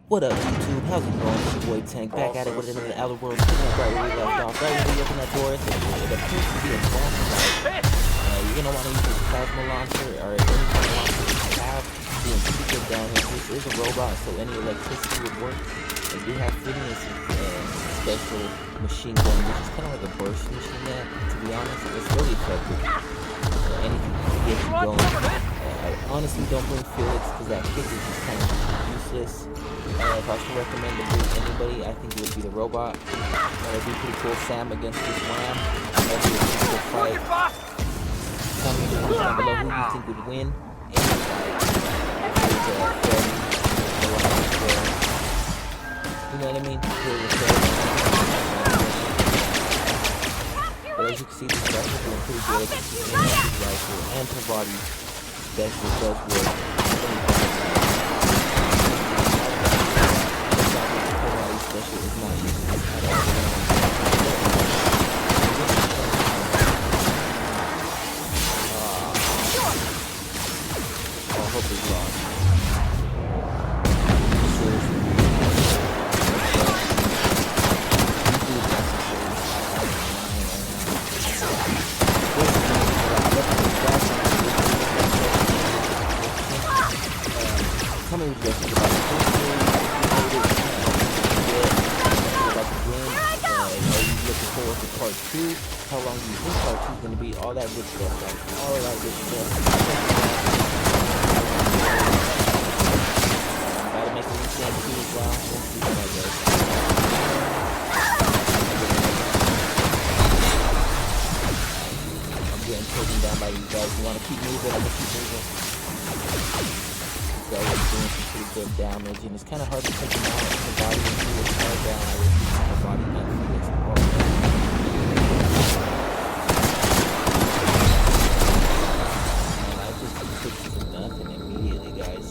What up, YouTube? How's it going? It's your boy Tank, back at it with another Outer Worlds, picking up right where we left off. Right when we open that door, it appears to be a bomb site. You're going to want to use this plasma launcher, or any kind of launcher you have. Doing pretty good down here. This is a robot, so any electricity would work. I do have Phineas' special machine gun, which is kind of like a burst machine gun. To be honest, it's really effective. Anything to get you going. I honestly don't bring Felix because that kid is just kind of useless. If I should recommend to bring anybody, I think it would be the robot. That'd be pretty cool. Sam against this ram. That'd be a pretty good fight. Tell me the ones down below who you think would win. You know what I mean? But as you can see, the special is doing pretty good. And her body special does work. Special is not used at all. I hope it's lost. Tell me what you think about forward to part 2. How long do you think part 2 is going to be? All that good stuff, guys. All that good stuff. Gotta make a reset too as well. Let's see what that does. I'm getting taken down by these guys. You want to keep moving? I'm going to keep moving. These guys are doing some pretty good damage, and it's kind of hard to take them out. The body is really far down. I would keep my body not Felix. Nothing immediately, guys.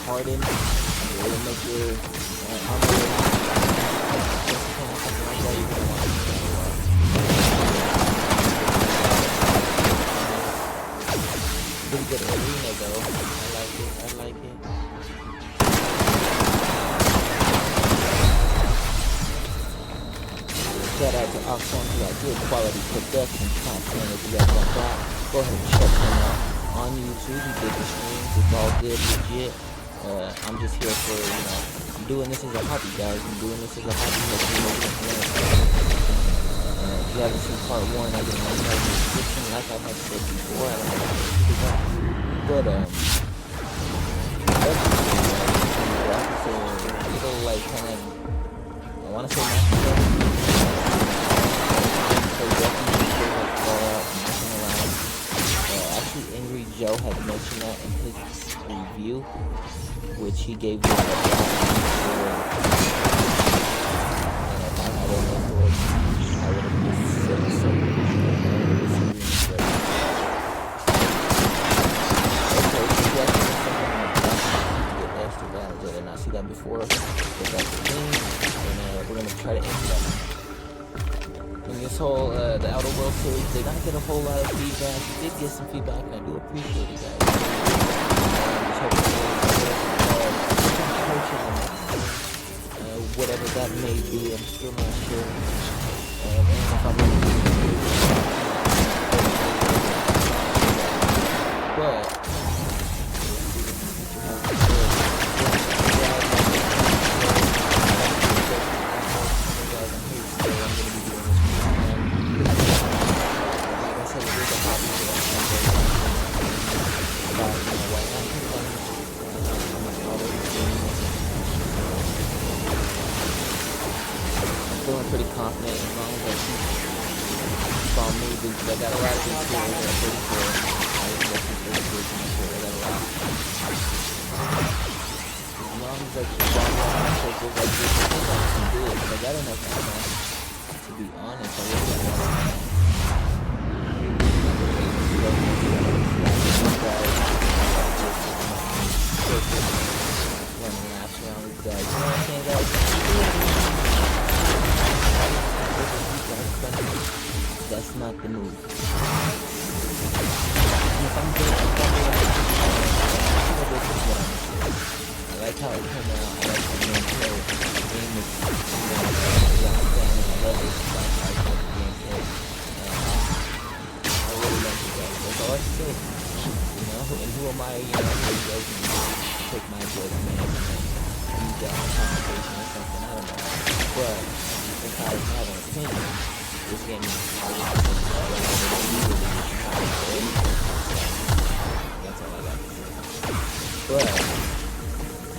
Hardened, and we'll make your armor pretty good arena though. I like it. Shout out to Oxfam for that good quality production content. If you guys want that, go ahead and check him out on YouTube. He did the streams. It's all good, legit. I'm just here for, I'm doing this as a hobby, guys. I'm doing this as a hobby. If you haven't seen part 1, I didn't know the description, like I had said before. I don't know if you that. But, so, little, like, kind of, I want to say master. So, definitely feel like Fallout, messing around. Actually, Angry Joe had mentioned that in his review, which he gave me a and I see that before, but that's the thing, and we're gonna try to answer that. In this whole the Outer Worlds series, did not get a whole lot of feedback. We did get some feedback, and I do appreciate it, guys. Whatever that may be, I'm still not sure. If I'm going to do it. But feeling pretty confident in long as I keep on moving, because I got a lot of good tools. I got 34. I was less than 34 to my share. I got a lot. As long as I keep on running circles like this, I think I can do it. Because I got enough ammo. To be honest, I really got enough ammo. Running laps around with guys. You know what I'm saying, guys? That's not the move. And if I'm good, I like how it turned out. I like the gameplay. The game is outstanding. I love it. I like the gameplay. I really like it, guys. That's all I can say. You know, and who am I, you know, to judge me, take my judgment and use that in conversation or something, I don't know. But if I have an opinion, this game is that's all I got to say. But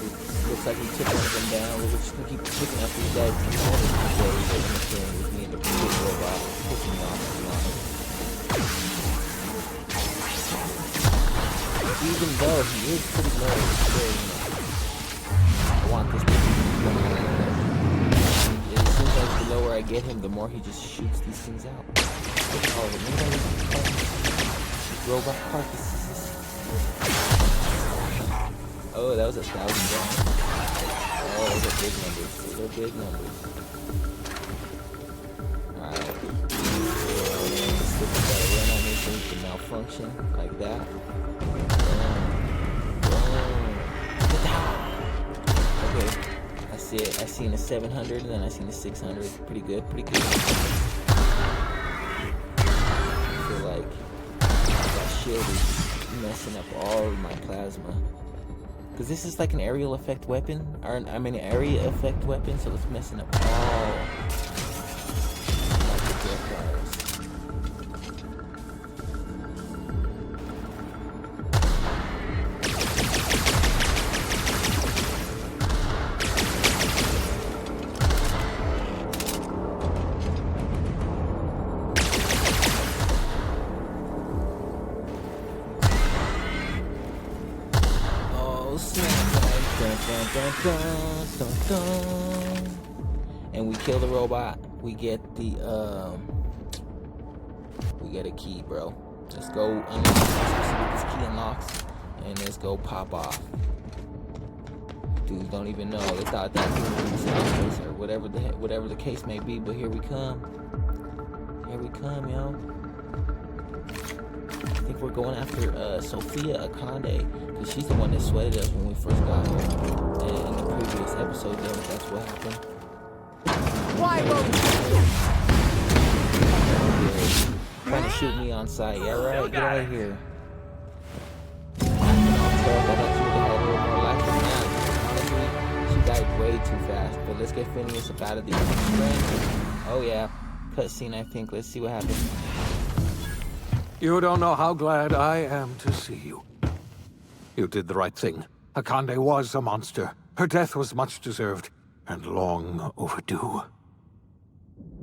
it looks like we took one of them down. We're just gonna keep picking up these guys today. They're interfering with me and the big robot, pissing me off, to be honest. Even though he is pretty low, still, you know, I want this to be going on. It seems like the lower I get him, the more he just shoots these things out. Oh, the robot carcasses. Oh, that was 1,000 down. Oh, those are big numbers. Those are big numbers. Alright. Let's look at that run on this thing to malfunction like that. Okay, I see it. I seen a 700 and then I seen a 600. Pretty good, pretty good. I feel like that shield is messing up all of my plasma. Because this is like an aerial effect weapon, or an area effect weapon, so it's messing up all my projectiles. And we kill the robot. We get the we get a key, bro. Let's go unlock this key unlocks, and let's go pop off. Dudes don't even know they thought that was or whatever the case may be. But here we come. Here we come, yo. I think we're going after Sophia Akande, because she's the one that sweated us when we first got her. And in the previous episode, that's what happened. Why won't you? Trying to shoot me on sight. Yeah, right. Get out of here. I thought she would have had a little more life than that. Honestly, she died way too fast. But let's get Phineas up out of the train. Oh yeah, cutscene. I think. Let's see what happens. You don't know how glad I am to see you. You did the right thing. Akande was a monster. Her death was much deserved, and long overdue.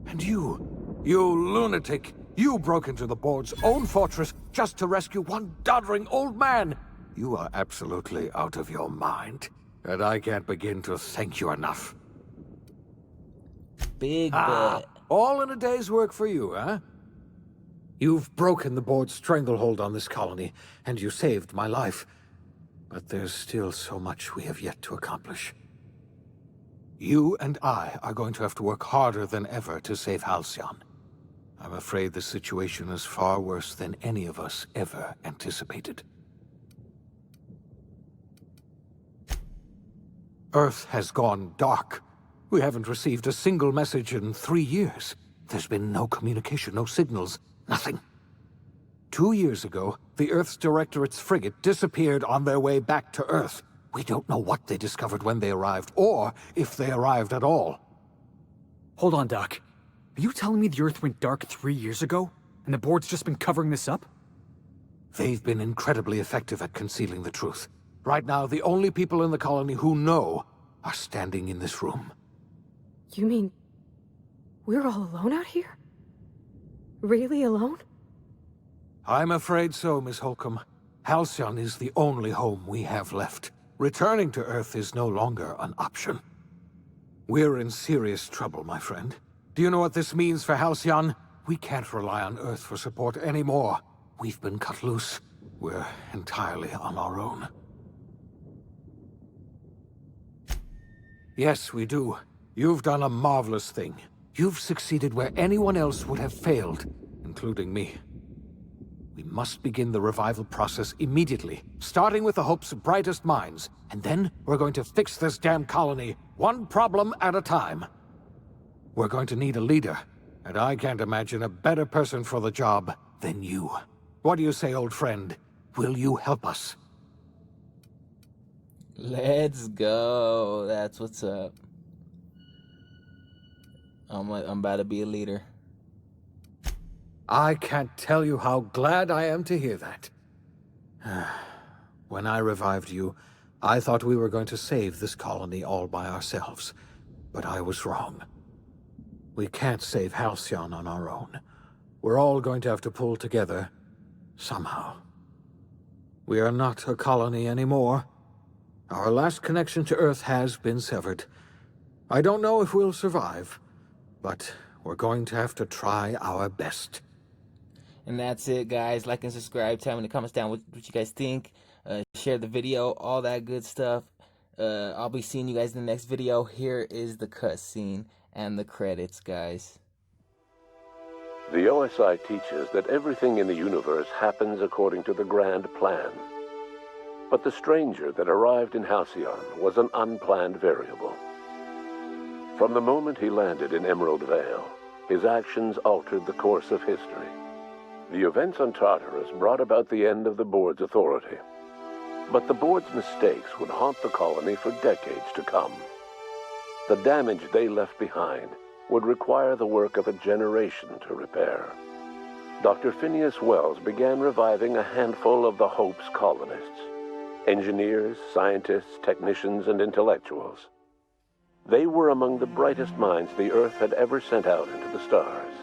And you lunatic, you broke into the board's own fortress just to rescue one doddering old man. You are absolutely out of your mind, and I can't begin to thank you enough. Big bet. All in a day's work for you, huh? You've broken the board's stranglehold on this colony, and you saved my life. But there's still so much we have yet to accomplish. You and I are going to have to work harder than ever to save Halcyon. I'm afraid the situation is far worse than any of us ever anticipated. Earth has gone dark. We haven't received a single message in 3 years. There's been no communication, no signals. Nothing. 2 years ago, the Earth's Directorate's frigate disappeared on their way back to Earth. We don't know what they discovered when they arrived, or if they arrived at all. Hold on, Doc. Are you telling me the Earth went dark 3 years ago, and the board's just been covering this up? They've been incredibly effective at concealing the truth. Right now, the only people in the colony who know are standing in this room. You mean... We're all alone out here? Really alone? I'm afraid so, Miss Holcomb. Halcyon is the only home we have left. Returning to Earth is no longer an option. We're in serious trouble, my friend. Do you know what this means for Halcyon? We can't rely on Earth for support anymore. We've been cut loose. We're entirely on our own. Yes, we do. You've done a marvelous thing. You've succeeded where anyone else would have failed, including me. We must begin the revival process immediately, starting with the Hope's brightest minds, and then we're going to fix this damn colony, one problem at a time. We're going to need a leader, and I can't imagine a better person for the job than you. What do you say, old friend? Will you help us? Let's go. That's what's up. I'm about to be a leader. I can't tell you how glad I am to hear that. When I revived you, I thought we were going to save this colony all by ourselves. But I was wrong. We can't save Halcyon on our own. We're all going to have to pull together, somehow. We are not a colony anymore. Our last connection to Earth has been severed. I don't know if we'll survive, but we're going to have to try our best. And that's it, guys. Like and subscribe. Tell me in the comments down what you guys think. Share the video, all that good stuff. I'll be seeing you guys in the next video. Here is the cutscene and the credits, guys. The OSI teaches that everything in the universe happens according to the grand plan. But the stranger that arrived in Halcyon was an unplanned variable. From the moment he landed in Emerald Vale, his actions altered the course of history. The events on Tartarus brought about the end of the board's authority. But the board's mistakes would haunt the colony for decades to come. The damage they left behind would require the work of a generation to repair. Dr. Phineas Wells began reviving a handful of the Hope's colonists. Engineers, scientists, technicians, and intellectuals. They were among the brightest minds the Earth had ever sent out into the stars.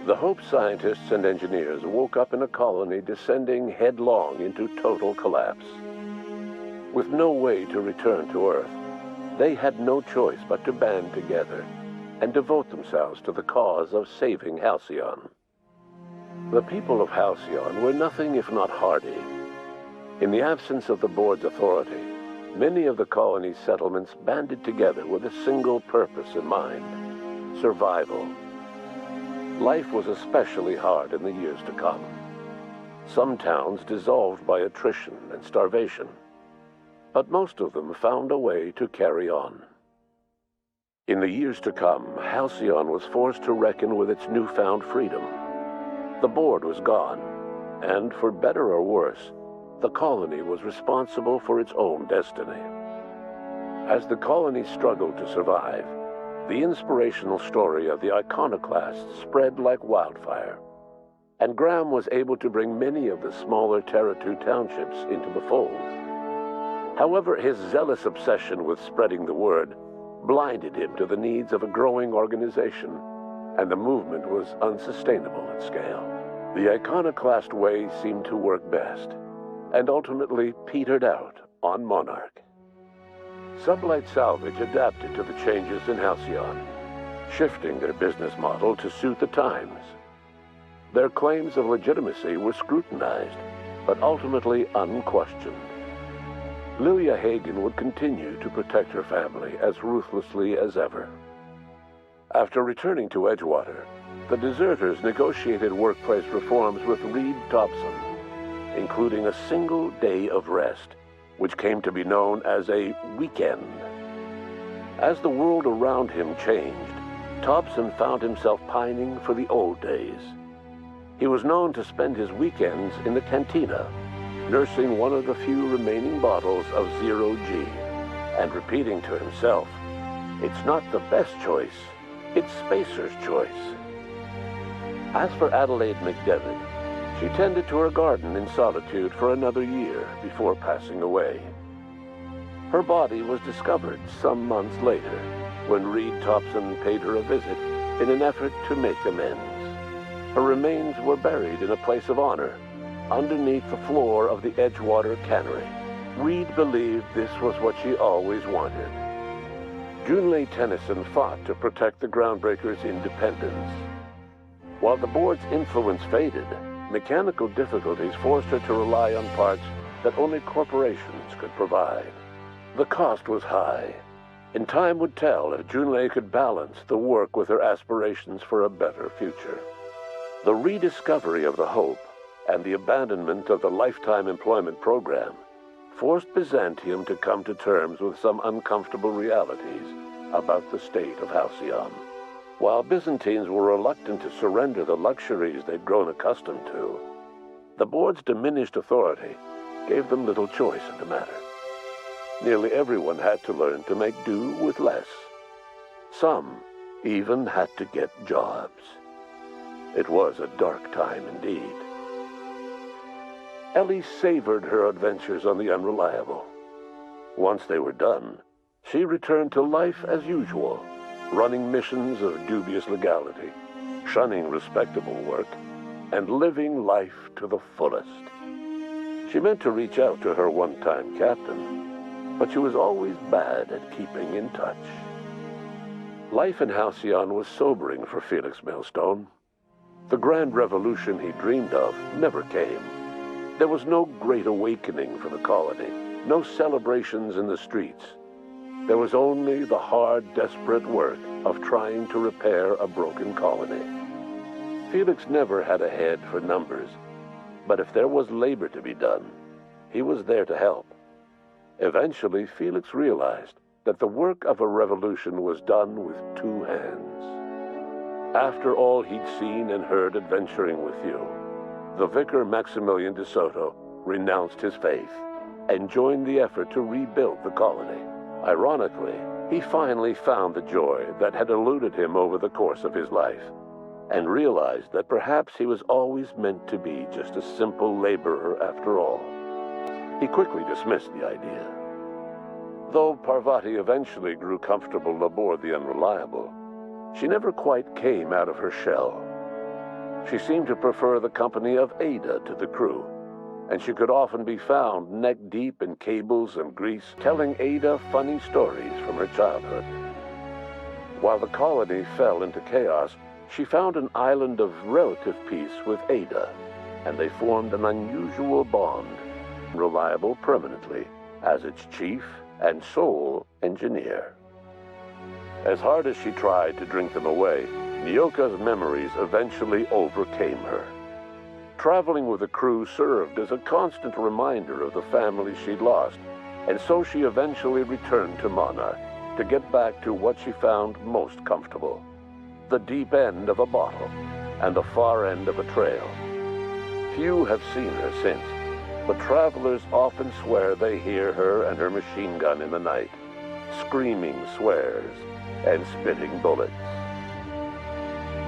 The Hope scientists and engineers woke up in a colony descending headlong into total collapse. With no way to return to Earth, they had no choice but to band together and devote themselves to the cause of saving Halcyon. The people of Halcyon were nothing if not hardy. In the absence of the board's authority, many of the colony's settlements banded together with a single purpose in mind: survival. Life was especially hard in the years to come. Some towns dissolved by attrition and starvation, but most of them found a way to carry on. In the years to come, Halcyon was forced to reckon with its newfound freedom. The board was gone, and for better or worse, the colony was responsible for its own destiny. As the colony struggled to survive, the inspirational story of the iconoclasts spread like wildfire, and Graham was able to bring many of the smaller Terra-2 townships into the fold. However, his zealous obsession with spreading the word blinded him to the needs of a growing organization, and the movement was unsustainable at scale. The iconoclast way seemed to work best, and ultimately petered out on Monarch. Sublight Salvage adapted to the changes in Halcyon, shifting their business model to suit the times. Their claims of legitimacy were scrutinized, but ultimately unquestioned. Lilia Hagen would continue to protect her family as ruthlessly as ever. After returning to Edgewater, the deserters negotiated workplace reforms with Reed Thompson, including a single day of rest, which came to be known as a weekend. As the world around him changed, Thompson found himself pining for the old days. He was known to spend his weekends in the cantina, nursing one of the few remaining bottles of Zero-G, and repeating to himself, "It's not the best choice, it's Spacer's choice." As for Adelaide McDevitt, she tended to her garden in solitude for another year before passing away. Her body was discovered some months later when Reed Thompson paid her a visit in an effort to make amends. Her remains were buried in a place of honor, underneath the floor of the Edgewater Cannery. Reed believed this was what she always wanted. Junlei Tennyson fought to protect the groundbreakers' independence. While the board's influence faded, mechanical difficulties forced her to rely on parts that only corporations could provide. The cost was high, and time would tell if Junlei could balance the work with her aspirations for a better future. The rediscovery of the Hope and the abandonment of the lifetime employment program forced Byzantium to come to terms with some uncomfortable realities about the state of Halcyon. While Byzantines were reluctant to surrender the luxuries they'd grown accustomed to, the board's diminished authority gave them little choice in the matter. Nearly everyone had to learn to make do with less. Some even had to get jobs. It was a dark time indeed. Ellie savored her adventures on the Unreliable. Once they were done, she returned to life as usual, running missions of dubious legality, shunning respectable work, and living life to the fullest. She meant to reach out to her one-time captain, but she was always bad at keeping in touch. Life in Halcyon was sobering for Felix Millstone. The grand revolution he dreamed of never came. There was no great awakening for the colony, no celebrations in the streets. There was only the hard, desperate work of trying to repair a broken colony. Felix never had a head for numbers, but if there was labor to be done, he was there to help. Eventually, Felix realized that the work of a revolution was done with two hands. After all he'd seen and heard adventuring with you, the vicar Maximilian de Soto renounced his faith and joined the effort to rebuild the colony. Ironically, he finally found the joy that had eluded him over the course of his life, and realized that perhaps he was always meant to be just a simple laborer after all. He quickly dismissed the idea. Though Parvati eventually grew comfortable aboard the Unreliable, she never quite came out of her shell. She seemed to prefer the company of Ada to the crew, and she could often be found neck-deep in cables and grease, telling Ada funny stories from her childhood. While the colony fell into chaos, she found an island of relative peace with Ada, and they formed an unusual bond, Reliable permanently as its chief and sole engineer. As hard as she tried to drink them away, Nyoka's memories eventually overcame her. Traveling with the crew served as a constant reminder of the family she'd lost, and so she eventually returned to Monarch to get back to what she found most comfortable: the deep end of a bottle and the far end of a trail. Few have seen her since, but travelers often swear they hear her and her machine gun in the night, screaming swears and spitting bullets.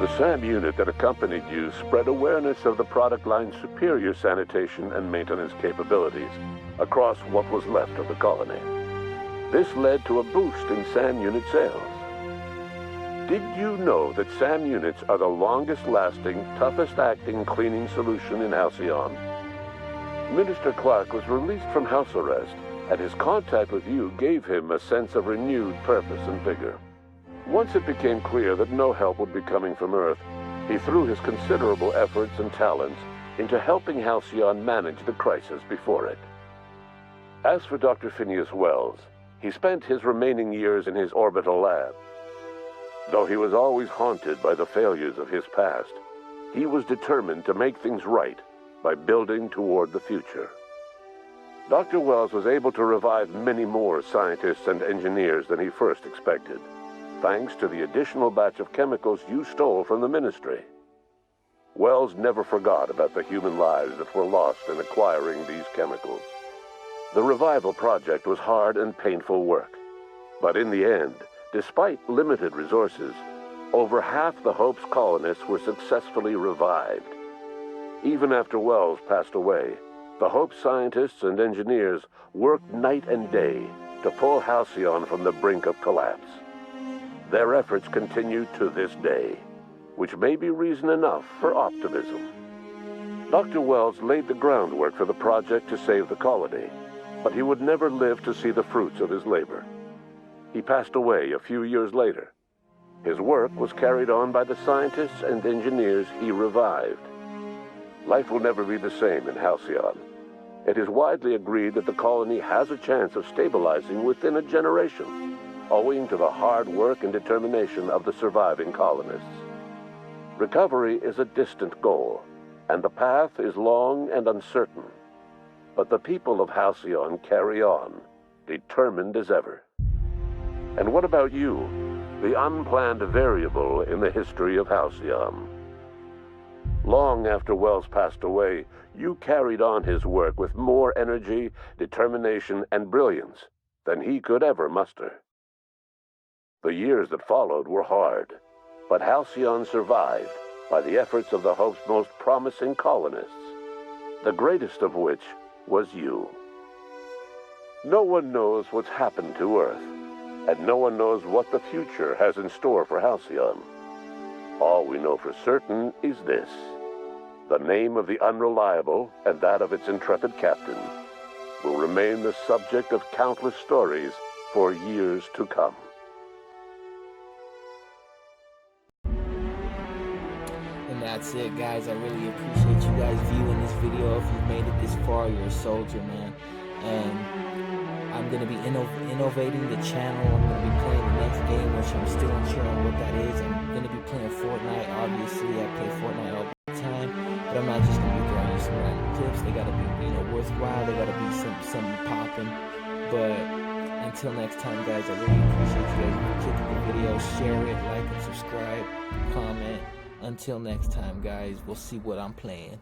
The SAM unit that accompanied you spread awareness of the product line's superior sanitation and maintenance capabilities across what was left of the colony. This led to a boost in SAM unit sales. Did you know that SAM units are the longest-lasting, toughest-acting cleaning solution in Halcyon? Minister Clark was released from house arrest, and his contact with you gave him a sense of renewed purpose and vigor. Once it became clear that no help would be coming from Earth, he threw his considerable efforts and talents into helping Halcyon manage the crisis before it. As for Dr. Phineas Wells, he spent his remaining years in his orbital lab. Though he was always haunted by the failures of his past, he was determined to make things right by building toward the future. Dr. Wells was able to revive many more scientists and engineers than he first expected, thanks to the additional batch of chemicals you stole from the Ministry. Wells never forgot about the human lives that were lost in acquiring these chemicals. The revival project was hard and painful work, but in the end, despite limited resources, over half the Hope's colonists were successfully revived. Even after Wells passed away, the Hope scientists and engineers worked night and day to pull Halcyon from the brink of collapse. Their efforts continue to this day, which may be reason enough for optimism. Dr. Wells laid the groundwork for the project to save the colony, but he would never live to see the fruits of his labor. He passed away a few years later. His work was carried on by the scientists and engineers he revived. Life will never be the same in Halcyon. It is widely agreed that the colony has a chance of stabilizing within a generation, owing to the hard work and determination of the surviving colonists. Recovery is a distant goal, and the path is long and uncertain. But the people of Halcyon carry on, determined as ever. And what about you, the unplanned variable in the history of Halcyon? Long after Wells passed away, you carried on his work with more energy, determination, and brilliance than he could ever muster. The years that followed were hard, but Halcyon survived by the efforts of the Hope's most promising colonists, the greatest of which was you. No one knows what's happened to Earth, and no one knows what the future has in store for Halcyon. All we know for certain is this: the name of the Unreliable and that of its intrepid captain will remain the subject of countless stories for years to come. And that's it, guys. I really appreciate you guys viewing this video. If you've made it this far, you're a soldier, man. And I'm going to be innovating the channel. I'm going to be playing the next game, which I'm still unsure on what that is. I'm going to be playing Fortnite. Obviously, I play Fortnite all the time. But I'm not just going to be throwing you some random clips. They got to be, worthwhile. They got to be something popping. But until next time, guys, I really appreciate you guys. Click the video, share it, like and subscribe, comment. Until next time, guys, we'll see what I'm playing.